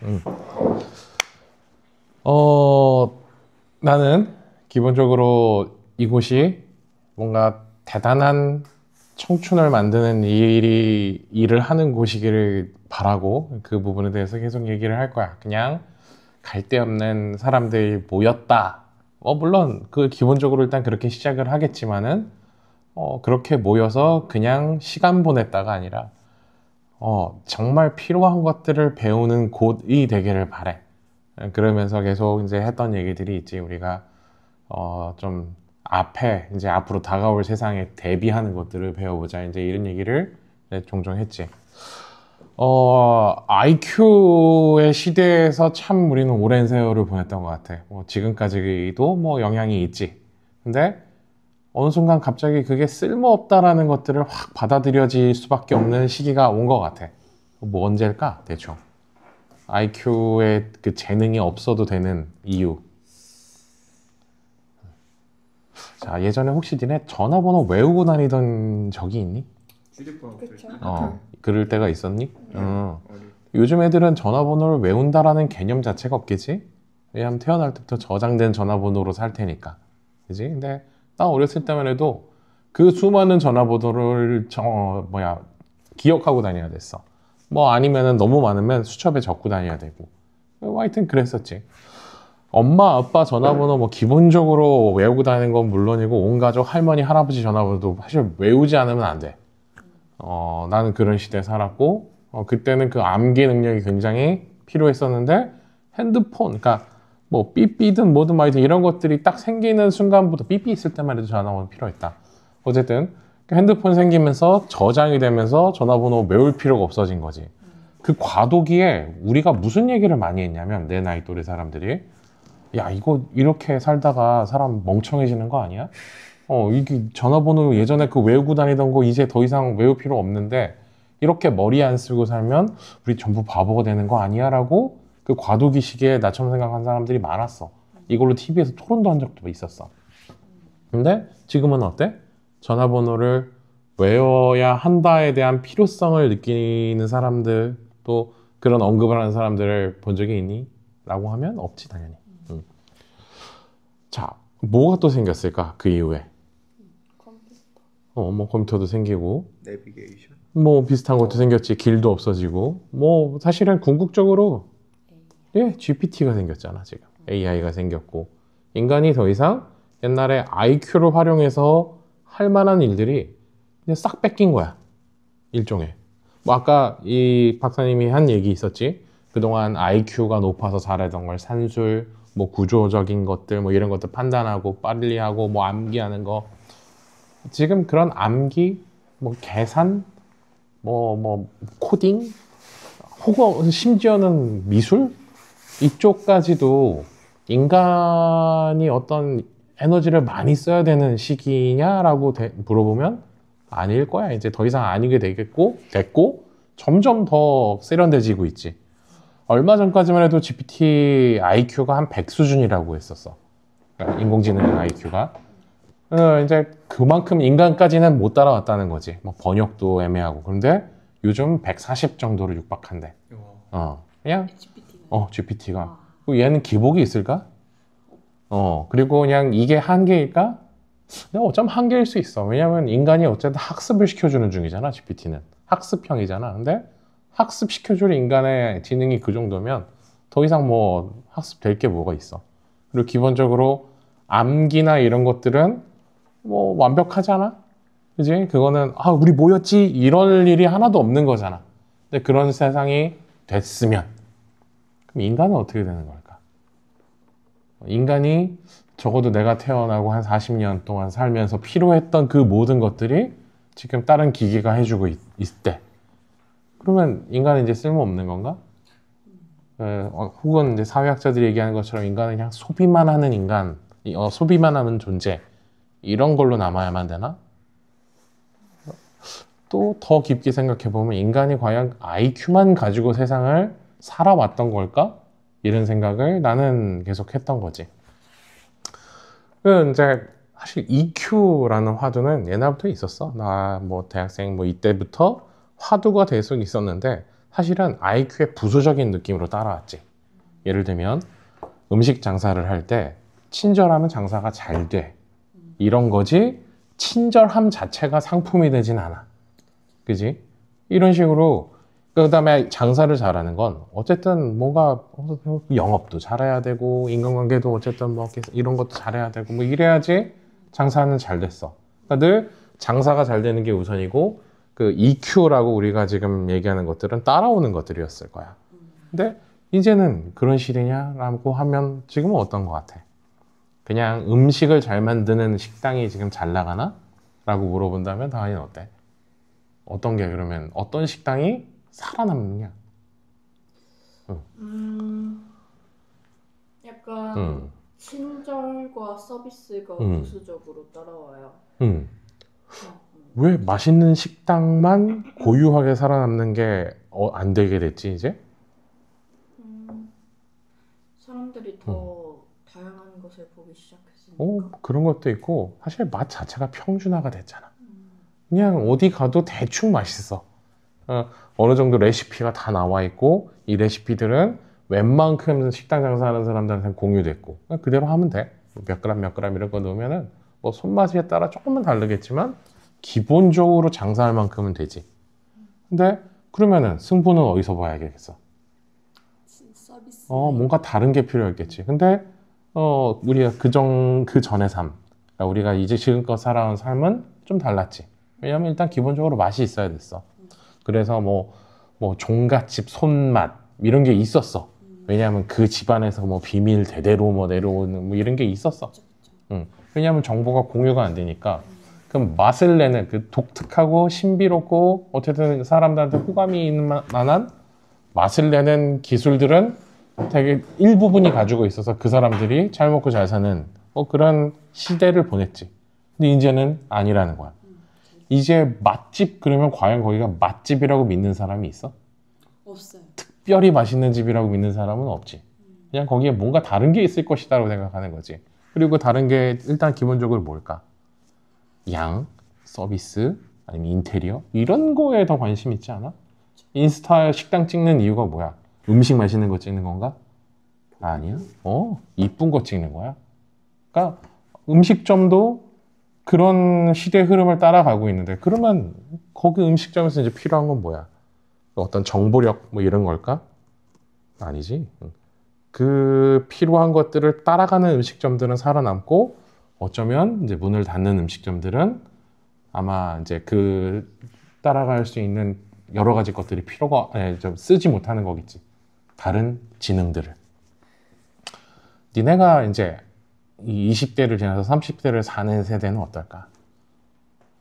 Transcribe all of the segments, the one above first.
음. 나는 기본적으로 이곳이 뭔가 대단한 청춘을 만드는 일을 하는 곳이기를 바라고 그 부분에 대해서 계속 얘기를 할 거야. 그냥 갈데없는 사람들이 모였다. 물론 그 기본적으로 일단 그렇게 시작을 하겠지만은 그렇게 모여서 그냥 시간 보냈다가 아니라 정말 필요한 것들을 배우는 곳이 되기를 바래. 그러면서 계속 이제 했던 얘기들이 있지. 우리가 좀 앞에 이제 앞으로 다가올 세상에 대비하는 것들을 배워보자. 이제 이런 얘기를 종종 했지. IQ의 시대에서 참 우리는 오랜 세월을 보냈던 것 같아. 지금까지도 뭐 영향이 있지. 근데 어느 순간 갑자기 그게 쓸모없다라는 것들을 확 받아들여질 수밖에 없는 시기가 온 것 같아. 뭐 언제일까? 대충. IQ에 그 재능이 없어도 되는 이유. 자, 예전에 혹시 니네 전화번호 외우고 다니던 적이 있니? 휴대폰 그쵸. 그럴 때가 있었니? 요즘 애들은 전화번호를 외운다라는 개념 자체가 없겠지? 왜냐면 태어날 때부터 저장된 전화번호로 살 테니까. 그지? 근데 나 어렸을 때만 해도 그 수많은 전화번호를 기억하고 다녀야 됐어. 뭐 아니면은 너무 많으면 수첩에 적고 다녀야 되고. 하여튼 그랬었지. 엄마, 아빠 전화번호 뭐 기본적으로 외우고 다니는 건 물론이고 온 가족 할머니, 할아버지 전화번호도 사실 외우지 않으면 안 돼. 나는 그런 시대에 살았고 그때는 그 암기 능력이 굉장히 필요했었는데 핸드폰, 그러니까 뭐 삐삐든 뭐든 말이든 이런 것들이 딱 생기는 순간부터 삐삐 있을 때만 해도 전화번호 필요했다. 어쨌든 그 핸드폰 생기면서 저장이 되면서 전화번호 외울 필요가 없어진 거지. 그 과도기에 우리가 무슨 얘기를 많이 했냐면 내 나이 또래 사람들이 야 이거 이렇게 살다가 사람 멍청해지는 거 아니야? 이게 전화번호 예전에 그 외우고 다니던 거 이제 더 이상 외울 필요 없는데 이렇게 머리 안 쓰고 살면 우리 전부 바보가 되는 거 아니야? 라고 그 과도기 시기에 나처럼 생각한 사람들이 많았어. 이걸로 TV에서 토론도 한 적도 있었어. 근데 지금은 어때? 전화번호를 외워야 한다에 대한 필요성을 느끼는 사람들 또 그런 언급을 하는 사람들을 본 적이 있니? 라고 하면 없지 당연히. 자, 뭐가 또 생겼을까? 그 이후에. 컴퓨터. 뭐 컴퓨터도 생기고 내비게이션. 뭐 비슷한 것도 생겼지. 길도 없어지고 뭐 사실은 궁극적으로 GPT가 생겼잖아. 지금 AI가 생겼고 인간이 더 이상 옛날에 IQ를 활용해서 할 만한 일들이 그냥 싹 뺏긴 거야. 일종의 뭐 아까 이 박사님이 한 얘기 있었지. 그동안 IQ가 높아서 잘하던 걸 산술 뭐 구조적인 것들 뭐 이런 것들 판단하고 빨리 하고 뭐 암기하는 거 지금 그런 암기 뭐 계산 뭐 코딩 혹은 심지어는 미술 이쪽까지도 인간이 어떤 에너지를 많이 써야 되는 시기냐라고 물어보면 아닐 거야. 이제 더 이상 아니게 됐고 점점 더 세련돼지고 있지. 얼마 전까지만 해도 GPT IQ가 한 100 수준이라고 했었어. 그러니까 인공지능 IQ가. 이제 그만큼 인간까지는 못 따라왔다는 거지. 뭐 번역도 애매하고. 그런데 요즘 140 정도로 육박한대. 그냥 GPT가. GPT가. 얘는 기복이 있을까? 그리고 그냥 이게 한계일까? 근데 어쩌면 한계일 수 있어. 왜냐면 인간이 어쨌든 학습을 시켜주는 중이잖아, GPT는. 학습형이잖아. 근데 학습시켜줄 인간의 지능이 그 정도면 더 이상 뭐 학습될 게 뭐가 있어. 그리고 기본적으로 암기나 이런 것들은 뭐 완벽하잖아. 그지? 그거는 우리 모였지 이럴 일이 하나도 없는 거잖아. 근데 그런 세상이 됐으면 그럼 인간은 어떻게 되는 걸까? 인간이 적어도 내가 태어나고 한 40년 동안 살면서 필요했던 그 모든 것들이 지금 다른 기계가 해주고 있대. 그러면 인간은 이제 쓸모없는 건가? 혹은 이제 사회학자들이 얘기하는 것처럼 인간은 그냥 소비만 하는 인간, 소비만 하는 존재 이런 걸로 남아야만 되나? 또 더 깊게 생각해보면 인간이 과연 IQ만 가지고 세상을 살아왔던 걸까? 이런 생각을 나는 계속 했던 거지. 이제 사실 EQ라는 화두는 옛날부터 있었어. 나 뭐 대학생 뭐 이때부터 화두가 계속 있었는데 사실은 IQ의 부수적인 느낌으로 따라왔지. 예를 들면 음식 장사를 할 때 친절하면 장사가 잘 돼. 이런 거지 친절함 자체가 상품이 되진 않아. 그지? 이런 식으로 그 다음에 장사를 잘하는 건 어쨌든 뭔가 영업도 잘해야 되고 인간관계도 어쨌든 뭐 이런 것도 잘해야 되고 뭐 이래야지 장사는 잘 됐어. 그러니까 늘 장사가 잘 되는 게 우선이고 그 EQ라고 우리가 지금 얘기하는 것들은 따라오는 것들이었을 거야. 근데 이제는 그런 시대냐라고 하면 지금은 어떤 것 같아? 그냥 음식을 잘 만드는 식당이 지금 잘 나가나? 라고 물어본다면 당연히 어때? 어떤 게 그러면 어떤 식당이 살아남느냐? 약간 친절과 서비스가 부수적으로 따라와요. 왜 맛있는 식당만 고유하게 살아남는 게 안 되게 됐지 이제? 사람들이 더 다양한 것을 보기 시작했으니까. 그런 것도 있고 사실 맛 자체가 평준화가 됐잖아. 그냥 어디 가도 대충 맛있어. 어느 정도 레시피가 다 나와 있고 이 레시피들은 웬만큼 식당 장사하는 사람들한테 공유됐고 그대로 하면 돼. 몇 그램 이런 거 넣으면은 뭐 손맛에 따라 조금은 다르겠지만 기본적으로 장사할 만큼은 되지. 근데 그러면은 승부는 어디서 봐야겠어? 서비스. 뭔가 다른 게 필요했겠지. 근데 우리가 그 전의 삶, 그러니까 우리가 이제 지금껏 살아온 삶은 좀 달랐지. 왜냐면 일단 기본적으로 맛이 있어야 됐어. 그래서 뭐 종갓집 손맛 이런 게 있었어. 왜냐하면 그 집안에서 뭐 비밀 대대로 뭐 내려오는 뭐 이런 게 있었어. 왜냐하면 정보가 공유가 안 되니까. 그럼 맛을 내는 그 독특하고 신비롭고 어쨌든 사람들한테 호감이 있는 만한 맛을 내는 기술들은 되게 일부분이 가지고 있어서 그 사람들이 잘 먹고 잘 사는 그런 시대를 보냈지. 근데 이제는 아니라는 거야. 이제 맛집 그러면 과연 거기가 맛집이라고 믿는 사람이 있어? 없어요. 특별히 맛있는 집이라고 믿는 사람은 없지. 그냥 거기에 뭔가 다른 게 있을 것이다라고 생각하는 거지. 그리고 다른 게 일단 기본적으로 뭘까? 양, 서비스, 아니면 인테리어 이런 거에 더 관심 있지 않아? 인스타 식당 찍는 이유가 뭐야? 음식 맛있는 거 찍는 건가? 아니야. 이쁜 거 찍는 거야. 그러니까 음식점도 그런 시대 흐름을 따라가고 있는데 그러면 거기 음식점에서 이제 필요한 건 뭐야? 어떤 정보력 뭐 이런 걸까? 아니지. 그 필요한 것들을 따라가는 음식점들은 살아남고 어쩌면 이제 문을 닫는 음식점들은 아마 이제 그 따라갈 수 있는 여러 가지 것들이 좀 쓰지 못하는 거겠지. 다른 지능들을. 니네가 이제 이 20대를 지나서 30대를 사는 세대는 어떨까?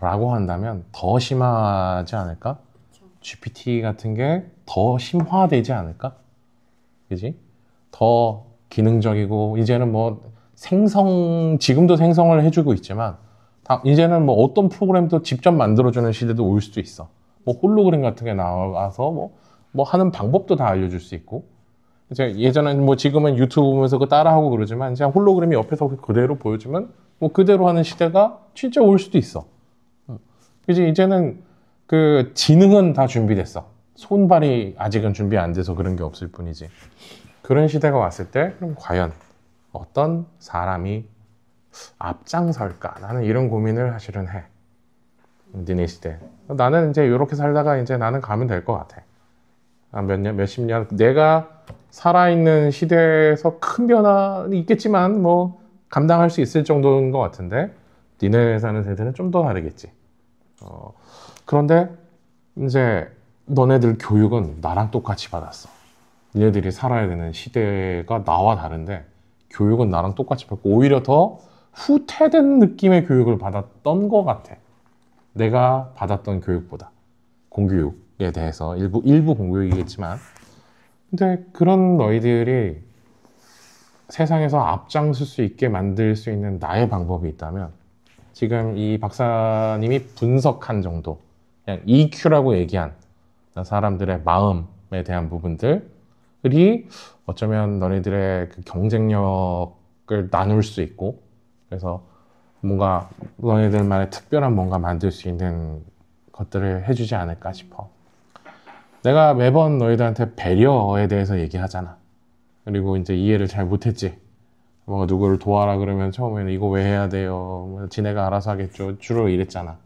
라고 한다면 더 심하지 않을까? GPT 같은 게 더 심화되지 않을까? 그지? 더 기능적이고 이제는 뭐 지금도 생성을 해주고 있지만 이제는 뭐 어떤 프로그램도 직접 만들어주는 시대도 올 수도 있어. 뭐 홀로그램 같은 게 나와서 뭐 하는 방법도 다 알려줄 수 있고. 이제 예전에는 뭐 지금은 유튜브 보면서 그거 따라하고 그러지만 이제 홀로그램이 옆에서 그대로 보여주면 뭐 그대로 하는 시대가 진짜 올 수도 있어. 그지? 이제는 그 지능은 다 준비됐어. 손발이 아직은 준비 안 돼서 그런 게 없을 뿐이지. 그런 시대가 왔을 때 그럼 과연 어떤 사람이 앞장설까? 나는 이런 고민을 사실은 해. 니네 시대. 나는 이제 이렇게 살다가 이제 나는 가면 될 것 같아. 몇십 년. 내가 살아있는 시대에서 큰 변화는 있겠지만 뭐 감당할 수 있을 정도인 것 같은데 니네 사는 세대는 좀 더 다르겠지. 그런데 이제 너네들 교육은 나랑 똑같이 받았어. 니네들이 살아야 되는 시대가 나와 다른데 교육은 나랑 똑같이 받고 오히려 더 후퇴된 느낌의 교육을 받았던 것 같아. 내가 받았던 교육보다. 공교육에 대해서 일부 공교육이겠지만 근데 그런 너희들이 세상에서 앞장설 수 있게 만들 수 있는 나의 방법이 있다면 지금 이 박사님이 분석한 정도 그냥 EQ라고 얘기한 사람들의 마음에 대한 부분들이 어쩌면 너희들의 그 경쟁력을 나눌 수 있고 그래서 뭔가 너희들만의 특별한 뭔가 만들 수 있는 것들을 해주지 않을까 싶어. 내가 매번 너희들한테 배려에 대해서 얘기하잖아. 그리고 이제 이해를 잘 못했지. 뭐 누구를 도와라 그러면 처음에는 이거 왜 해야 돼요? 뭐 지네가 알아서 하겠죠. 주로 이랬잖아.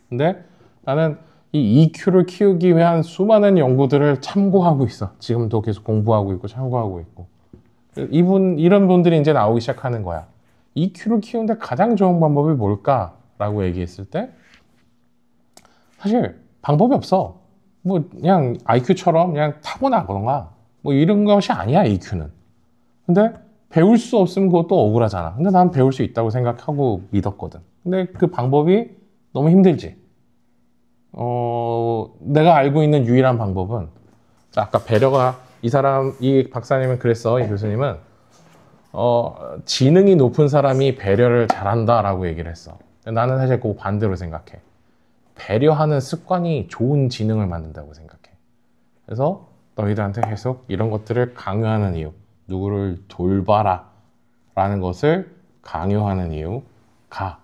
근데 나는 이 EQ를 키우기 위한 수많은 연구들을 참고하고 있어. 지금도 계속 공부하고 있고 참고하고 있고. 이런 분들이 이제 나오기 시작하는 거야. EQ를 키우는데 가장 좋은 방법이 뭘까라고 얘기했을 때 사실 방법이 없어. 뭐 그냥 IQ처럼 그냥 타고나거나 뭐 이런 것이 아니야, EQ는. 근데 배울 수 없으면 그것도 억울하잖아. 근데 난 배울 수 있다고 생각하고 믿었거든. 근데 그 방법이 너무 힘들지. 내가 알고 있는 유일한 방법은 아까 배려가 이 박사님은 그랬어. 이 교수님은 지능이 높은 사람이 배려를 잘한다라고 얘기를 했어. 나는 사실 그거 반대로 생각해. 배려하는 습관이 좋은 지능을 만든다고 생각해. 그래서 너희들한테 계속 이런 것들을 강요하는 이유, 누구를 돌봐라 라는 것을 강요하는 이유가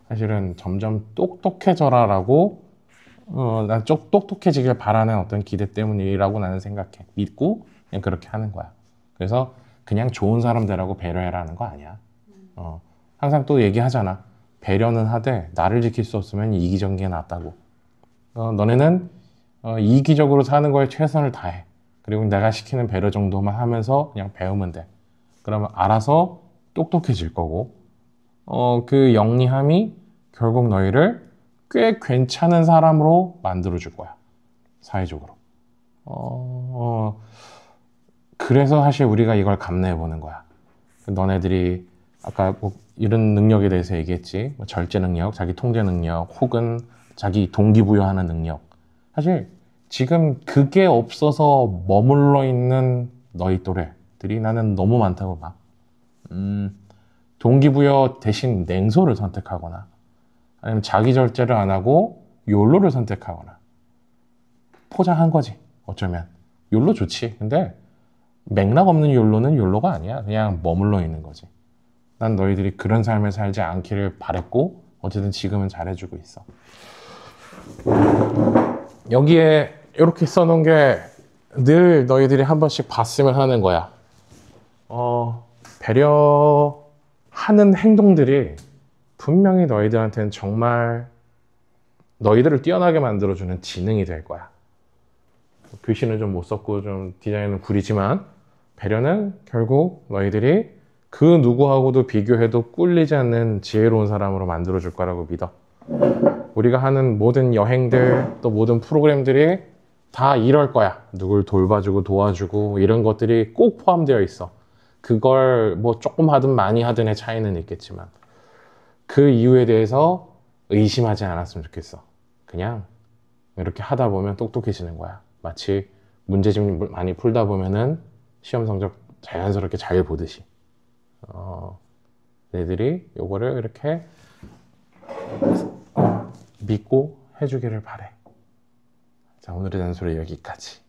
사실은 점점 똑똑해져라 라고 난 똑똑해지길 바라는 어떤 기대 때문이라고 나는 생각해. 믿고 그냥 그렇게 하는 거야. 그래서 그냥 좋은 사람 되라고 배려해라는 거 아니야. 항상 또 얘기하잖아. 배려는 하되 나를 지킬 수 없으면 이기적인 게 낫다고. 너네는 이기적으로 사는 거에 최선을 다해. 그리고 내가 시키는 배려 정도만 하면서 그냥 배우면 돼. 그러면 알아서 똑똑해질 거고 그 영리함이 결국 너희를 꽤 괜찮은 사람으로 만들어줄 거야. 사회적으로. 그래서 사실 우리가 이걸 감내해 보는 거야. 너네들이 아까 뭐 이런 능력에 대해서 얘기했지. 뭐 절제 능력, 자기 통제 능력, 혹은 자기 동기부여하는 능력. 사실 지금 그게 없어서 머물러 있는 너희 또래들이 나는 너무 많다고 봐. 동기부여 대신 냉소를 선택하거나 아니면 자기 절제를 안 하고 욜로를 선택하거나 포장한 거지. 어쩌면 욜로 좋지. 근데 맥락 없는 욜로는 욜로가 아니야. 그냥 머물러 있는 거지. 난 너희들이 그런 삶을 살지 않기를 바랬고 어쨌든 지금은 잘해주고 있어. 여기에 이렇게 써놓은 게 늘 너희들이 한 번씩 봤으면 하는 거야. 배려하는 행동들이 분명히 너희들한테는 정말 너희들을 뛰어나게 만들어주는 지능이 될 거야. 글씨는 좀 못 썼고 좀 디자인은 구리지만 배려는 결국 너희들이 그 누구하고도 비교해도 꿀리지 않는 지혜로운 사람으로 만들어줄 거라고 믿어. 우리가 하는 모든 여행들 또 모든 프로그램들이 다 이럴 거야. 누굴 돌봐주고 도와주고 이런 것들이 꼭 포함되어 있어. 그걸 뭐 조금 하든 많이 하든의 차이는 있겠지만 그 이유에 대해서 의심하지 않았으면 좋겠어. 그냥 이렇게 하다 보면 똑똑해지는 거야. 마치 문제집 많이 풀다 보면은 시험 성적 자연스럽게 잘 보듯이 너희들이 요거를 이렇게 믿고 해주기를 바래. 자, 오늘의 잔소리 여기까지.